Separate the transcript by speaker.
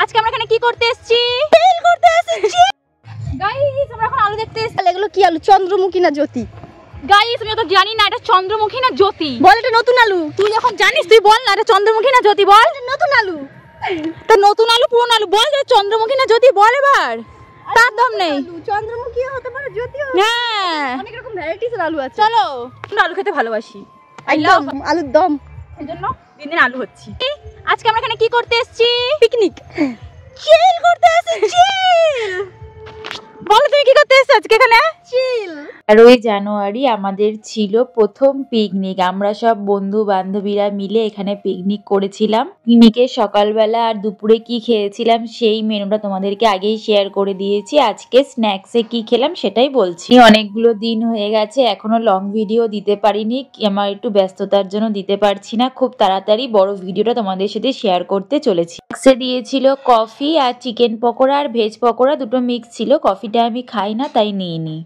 Speaker 1: আজকে আমরা এখানে কি করতে এসেছি? তেল করতে এসেছি। গাইস আমরা এখন আলু দেখতে এসেছি।
Speaker 2: এগুলো কি আলু, চন্দ্রমুখী না জ্যোতি?
Speaker 1: গাইস আমি তো জানি না এটা চন্দ্রমুখী না জ্যোতি।
Speaker 2: বল এটা নতুন আলু।
Speaker 1: তুই যখন জানিস তুই বল না এটা চন্দ্রমুখী না জ্যোতি বল।
Speaker 2: নতুন আলু।
Speaker 1: তা নতুন আলু পুরনো আলু বল যে চন্দ্রমুখী না জ্যোতি বল এবার। তার দাম নেই।
Speaker 2: চন্দ্রমুখী হতে পারে, জ্যোতিও।
Speaker 1: হ্যাঁ
Speaker 2: অনেক রকম ভ্যারাইটিসের আলু আছে।
Speaker 1: চলো আমরা আলু খেতে ভালোবাসি। আই লাভ
Speaker 2: আলুর দম।
Speaker 1: এজন্য দিন দিন আলু হচ্ছে। আজকে আমরা এখানে কি করতে এসেছি?
Speaker 2: পিকনিক।
Speaker 1: চিল করতে এসেছি। বলো তুমি কি করতে এসেছো আজকে এখানে?
Speaker 2: চিল।
Speaker 3: 12ই জানুয়ারি আমাদের ছিল প্রথম পিকনিক। আমরা সব বন্ধু বান্ধবীরা মিলে এখানে পিকনিক করেছিলাম। পিকনিকের সকালবেলা আর দুপুরে কি খেয়েছিলাম সেই মেনুটা তোমাদেরকে আগেই শেয়ার করে দিয়েছি। আজকে স্ন্যাক্সে কি খেলাম সেটাই বলছি। অনেকগুলো দিন হয়ে গেছে, এখনো লং ভিডিও দিতে পারিনি, আমার একটু ব্যস্ততার জন্য দিতে পারছি না। খুব তাড়াতাড়ি বড় ভিডিওটা তোমাদের সাথে শেয়ার করতে চলেছি। স্ন্যাক্সে দিয়েছিল কফি আর চিকেন পকোড়া আর ভেজ পকোড়া, দুটো মিক্স ছিল। কফিটা আমি খাই না তাই নিয়ে নিই।